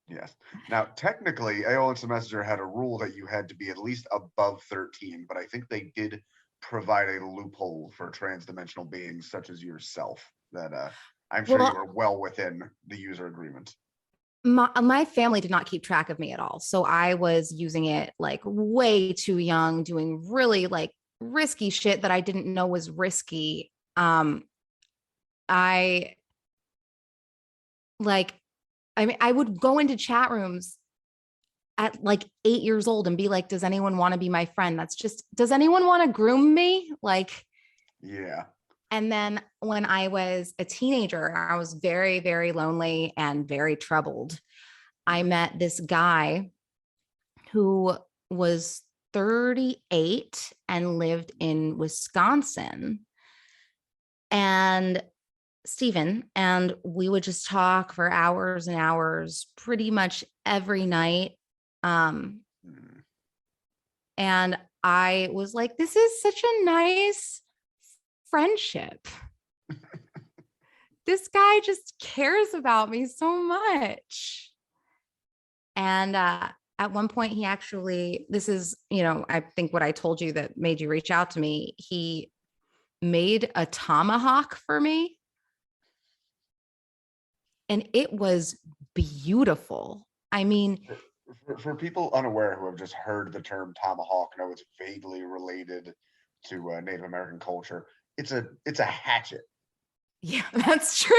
[SPEAKER 2] Yes. Now, technically, AOL Instant Messenger had a rule that you had to be at least above 13, but I think they did provide a loophole for trans-dimensional beings such as yourself that I'm sure you
[SPEAKER 5] Well,
[SPEAKER 2] are well within the user agreement.
[SPEAKER 5] my family did not keep track of me at all. So I was using it like way too young, doing really like risky shit that I didn't know was risky. I like, I mean, I would go into chat rooms at like 8 years old and be like, does anyone want to be my friend? That's just, does anyone want to groom me? Like,
[SPEAKER 2] Yeah.
[SPEAKER 5] and then when I was a teenager, I was very, very lonely and very troubled. I met this guy who was 38 and lived in Wisconsin. And Stephen, and we would just talk for hours and hours, pretty much every night.
[SPEAKER 2] Mm.
[SPEAKER 5] And I was like, this is such a nice friendship. This guy just cares about me so much. And at one point, he actually, this is, I think what I told you that made you reach out to me, he made a tomahawk for me. And it was beautiful. I mean,
[SPEAKER 2] For people unaware who have just heard the term tomahawk, know it's vaguely related to Native American culture. It's a hatchet.
[SPEAKER 5] yeah, that's true.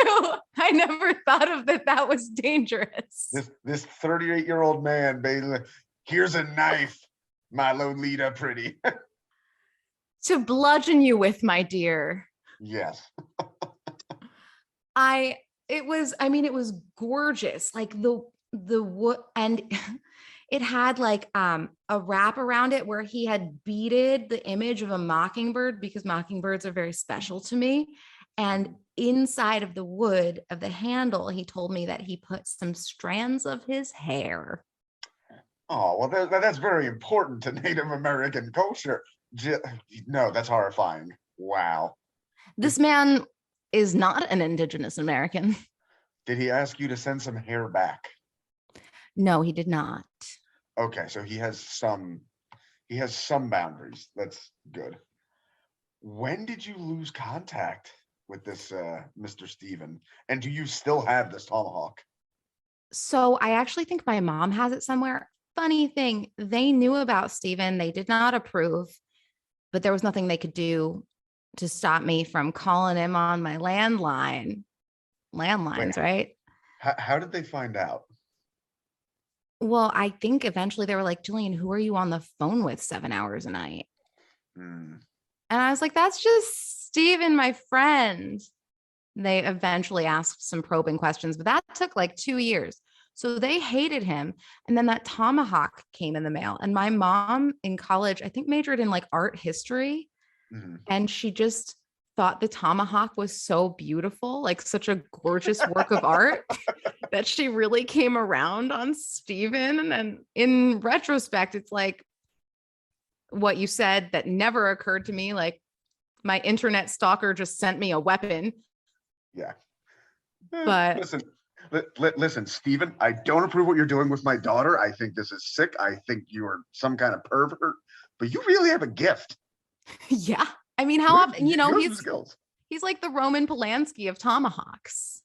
[SPEAKER 5] I never thought of that. That was dangerous.
[SPEAKER 2] This 38-year-old man, basically, here's a knife, my Lolita pretty.
[SPEAKER 5] To bludgeon you with, my dear.
[SPEAKER 2] Yes.
[SPEAKER 5] It was gorgeous. Like the wood, and it had like a wrap around it where he had beaded the image of a mockingbird because mockingbirds are very special to me. And inside of the wood of the handle, he told me that he put some strands of his hair.
[SPEAKER 2] Oh, well, that's very important to Native American culture. No, that's horrifying. Wow.
[SPEAKER 5] This man is not an Indigenous American.
[SPEAKER 2] Did he ask you to send some hair back?
[SPEAKER 5] No, he did not.
[SPEAKER 2] Okay, so he has some boundaries. That's good. When did you lose contact with this Mr. Steven? And do you still have this tomahawk?
[SPEAKER 5] So I actually think my mom has it somewhere. Funny thing, they knew about Steven. They did not approve, but there was nothing they could do to stop me from calling him on my landlines,
[SPEAKER 2] Wait,
[SPEAKER 5] right?
[SPEAKER 2] how did they find out?
[SPEAKER 5] Well, I think eventually they were like, Jillian, who are you on the phone with 7 hours a night?
[SPEAKER 2] Hmm.
[SPEAKER 5] And I was like, that's just Steven, my friend. They eventually asked some probing questions, but that took like 2 years. So they hated him. And then that tomahawk came in the mail. And my mom in college, I think majored in like art history.
[SPEAKER 2] Mhm.
[SPEAKER 5] And she just thought the tomahawk was so beautiful, like such a gorgeous work of art, that she really came around on Steven. And in retrospect, it's like what you said that never occurred to me. Like my internet stalker just sent me a weapon.
[SPEAKER 2] Yeah.
[SPEAKER 5] But
[SPEAKER 2] Listen, Steven, I don't approve what you're doing with my daughter. I think this is sick. I think you are some kind of pervert, but you really have a gift.
[SPEAKER 5] yeah, I mean, how often,
[SPEAKER 2] Skills.
[SPEAKER 5] he's like the Roman Polanski of tomahawks.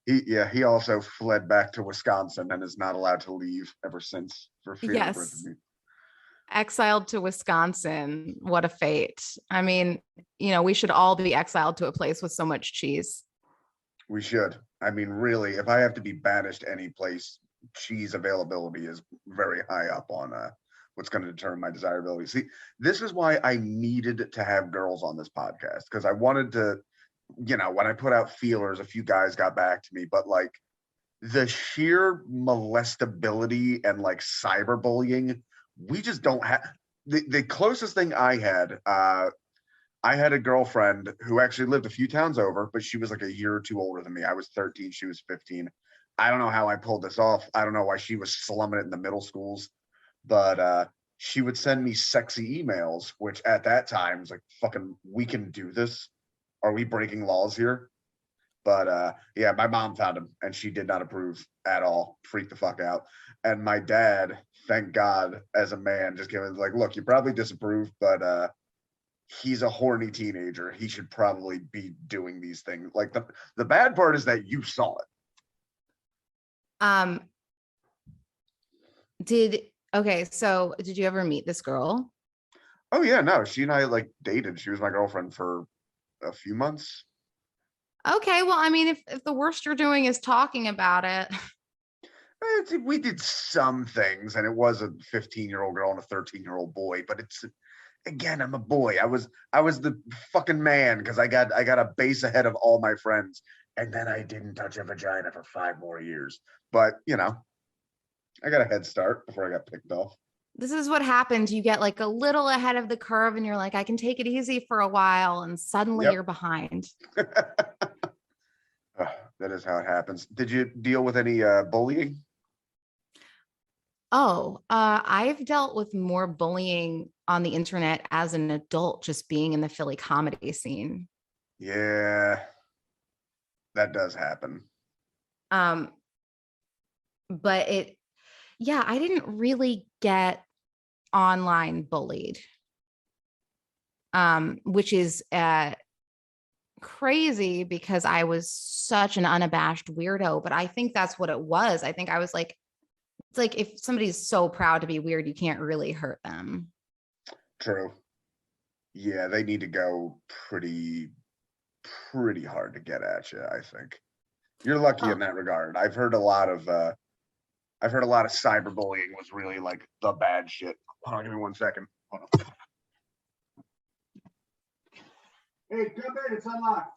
[SPEAKER 2] He also fled back to Wisconsin and is not allowed to leave ever since for fear of
[SPEAKER 5] Yes. Exiled to Wisconsin. What a fate. I mean, we should all be exiled to a place with so much cheese.
[SPEAKER 2] We should. I mean, really, if I have to be banished any place, cheese availability is very high up on what's going to determine my desirability. See, this is why I needed to have girls on this podcast, because I wanted to, you know, when I put out feelers, a few guys got back to me, but like the sheer molestability and like cyberbullying, we just don't have. The closest thing I had a girlfriend who actually lived a few towns over, but she was like a year or two older than me. I was 13, she was 15. I don't know how I pulled this off. I don't know why she was slumming it in the middle schools, but she would send me sexy emails, which at that time was like, fucking, we can do this. Are we breaking laws here? But yeah, my mom found him and she did not approve at all. Freaked the fuck out. And my dad, thank God, as a man, just gave it like, look, you probably disapprove, but he's a horny teenager. He should probably be doing these things. Like the bad part is that you saw it.
[SPEAKER 5] So did you ever meet this girl?
[SPEAKER 2] Oh yeah, no, she and I like dated. She was my girlfriend for a few months.
[SPEAKER 5] Okay, well, I mean, if the worst you're doing is talking about it.
[SPEAKER 2] We did some things, and it was a 15-year-old girl and a 13-year-old boy, but it's, again, I'm a boy. I was the fucking man because I got a base ahead of all my friends, and then I didn't touch a vagina for 5 more years. But you know, I got a head start before I got picked off.
[SPEAKER 5] This is what happens. You get like a little ahead of the curve and you're like, I can take it easy for a while, and suddenly you're behind.
[SPEAKER 2] That is how it happens. Did you deal with any bullying?
[SPEAKER 5] I've dealt with more bullying on the internet as an adult, just being in the Philly comedy scene.
[SPEAKER 2] Yeah, that does happen.
[SPEAKER 5] But I didn't really get online bullied, which is crazy because I was such an unabashed weirdo, but I think that's what it was. I think I was like, it's like if somebody's so proud to be weird, you can't really hurt them.
[SPEAKER 2] True. Yeah, they need to go pretty hard to get at you, I think. You're lucky in that regard. I've heard a lot of cyberbullying was really like the bad shit. Hold on, give me 1 second. Hold on. Hey, come in, it's unlocked.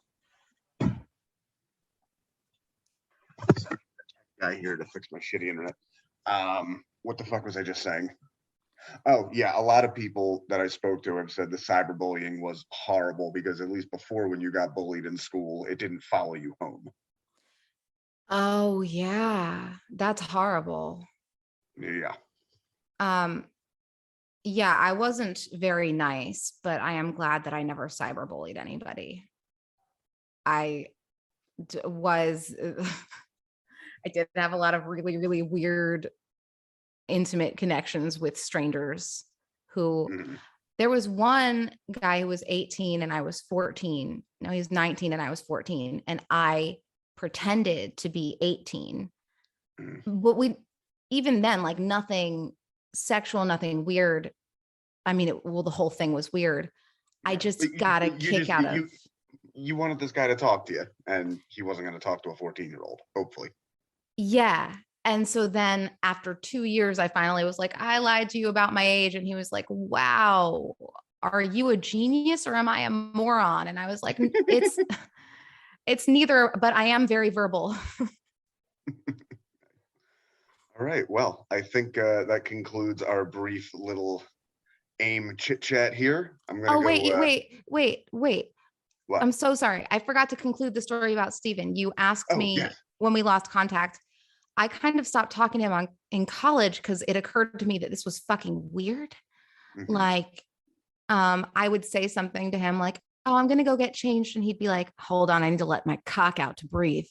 [SPEAKER 2] Guy here to fix my shitty internet. What the fuck was I just saying? Oh yeah, a lot of people that I spoke to have said the cyberbullying was horrible because at least before, when you got bullied in school, it didn't follow you home.
[SPEAKER 5] Oh yeah, that's horrible.
[SPEAKER 2] Yeah.
[SPEAKER 5] Yeah, I wasn't very nice, but I am glad that I never cyberbullied anybody. I did have a lot of really, really weird, intimate connections with strangers who, there was one guy who was 18 and I was 14. No, he was 19 and I was 14. And I pretended to be 18. But even then, like nothing sexual, nothing weird. I mean, the whole thing was weird. I just got a kick out of.
[SPEAKER 2] You wanted this guy to talk to you, and he wasn't going to talk to a 14-year-old, hopefully.
[SPEAKER 5] Yeah. And so then after 2 years, I finally was like, I lied to you about my age. And he was like, wow, are you a genius or am I a moron? And I was like, it's neither, but I am very verbal.
[SPEAKER 2] All right. Well, I think that concludes our brief little AIM chit chat here. I'm going to
[SPEAKER 5] wait.
[SPEAKER 2] What?
[SPEAKER 5] I'm so sorry. I forgot to conclude the story about Steven. You asked me when we lost contact. I kind of stopped talking to him in college because it occurred to me that this was fucking weird. Mm-hmm. Like, I would say something to him like, oh, I'm going to go get changed. And he'd be like, hold on, I need to let my cock out to breathe.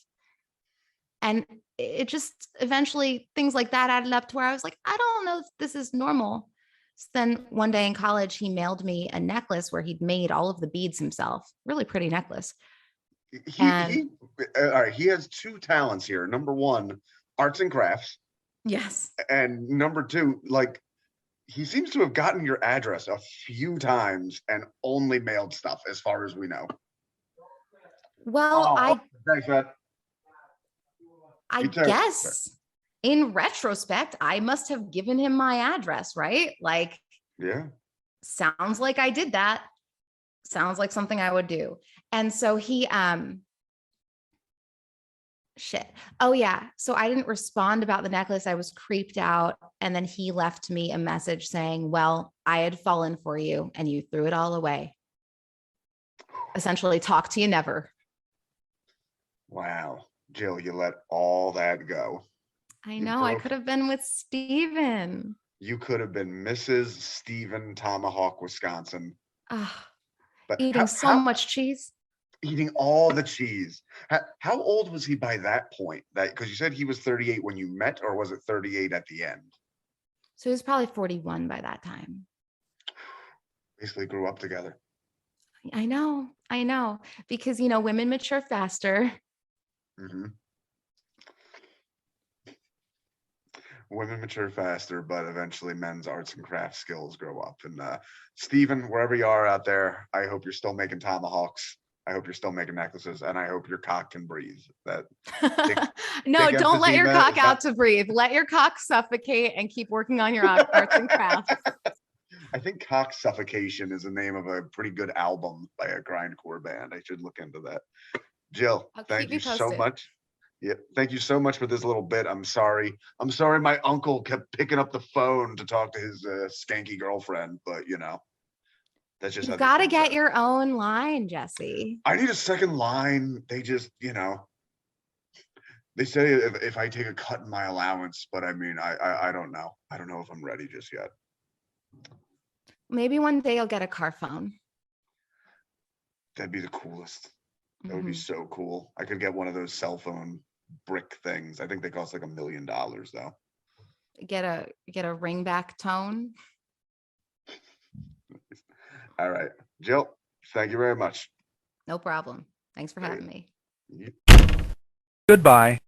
[SPEAKER 5] And it just eventually things like that added up to where I was like, I don't know if this is normal. So then one day in college, he mailed me a necklace where he'd made all of the beads himself. Really pretty necklace.
[SPEAKER 2] All right, he has two talents here. Number one, arts and crafts.
[SPEAKER 5] Yes.
[SPEAKER 2] And number two, like, he seems to have gotten your address a few times and only mailed stuff as far as we know.
[SPEAKER 5] Well,
[SPEAKER 2] thanks, man.
[SPEAKER 5] I guess in retrospect, I must have given him my address, right? Like,
[SPEAKER 2] Yeah.
[SPEAKER 5] sounds like I did that. Sounds like something I would do. And so he, shit. Oh yeah. So I didn't respond about the necklace. I was creeped out. And then he left me a message saying, well, I had fallen for you and you threw it all away. Essentially, talk to you never.
[SPEAKER 2] Wow. Jill, you let all that go.
[SPEAKER 5] I
[SPEAKER 2] You
[SPEAKER 5] know. I
[SPEAKER 2] broke-
[SPEAKER 5] could have been with Steven.
[SPEAKER 2] You could have been Mrs. Stephen Tomahawk, Wisconsin.
[SPEAKER 5] Ah,
[SPEAKER 2] But
[SPEAKER 5] eating so much cheese.
[SPEAKER 2] eating all the cheese. How old was he by that point? That because you said he was 38 when you met, or was it 38 at the end?
[SPEAKER 5] So he was probably 41 by that time.
[SPEAKER 2] Basically grew up together.
[SPEAKER 5] I know. Because, you know, women mature faster.
[SPEAKER 2] Mm-hmm. Women mature faster, but eventually men's arts and crafts skills grow up. And Stephen, wherever you are out there, I hope you're still making tomahawks. I hope you're still making necklaces, and I hope your cock can breathe. That
[SPEAKER 5] No,
[SPEAKER 2] big
[SPEAKER 5] don't let your
[SPEAKER 2] emphysema
[SPEAKER 5] cock
[SPEAKER 2] is
[SPEAKER 5] out
[SPEAKER 2] not-
[SPEAKER 5] to breathe. Let your cock suffocate and keep working on your arts and crafts.
[SPEAKER 2] I think Cock Suffocation is the name of a pretty good album by a grindcore band. I should look into that. Jill,
[SPEAKER 5] I'll
[SPEAKER 2] thank
[SPEAKER 5] keep
[SPEAKER 2] you
[SPEAKER 5] you
[SPEAKER 2] so
[SPEAKER 5] posted.
[SPEAKER 2] much. Yeah, thank you so much for this little bit. I'm sorry. My uncle kept picking up the phone to talk to his skanky girlfriend, but you know, that's just
[SPEAKER 5] You've
[SPEAKER 2] how
[SPEAKER 5] got to
[SPEAKER 2] these
[SPEAKER 5] get
[SPEAKER 2] things are.
[SPEAKER 5] your own line, Jesse.
[SPEAKER 2] I need a second line. They just, you know, they say if I take a cut in my allowance, but I mean, I don't know. I don't know if I'm ready just yet.
[SPEAKER 5] Maybe one day you'll get a car phone.
[SPEAKER 2] That'd be the coolest. That would be
[SPEAKER 5] Mhm.
[SPEAKER 2] so cool. I could get one of those cell phone brick things. I think they cost like $1 million though.
[SPEAKER 5] Get a ringback tone.
[SPEAKER 2] All right, Jill, thank you very much.
[SPEAKER 5] No problem. Thanks for
[SPEAKER 2] Great.
[SPEAKER 5] having me.
[SPEAKER 2] You-
[SPEAKER 4] Goodbye.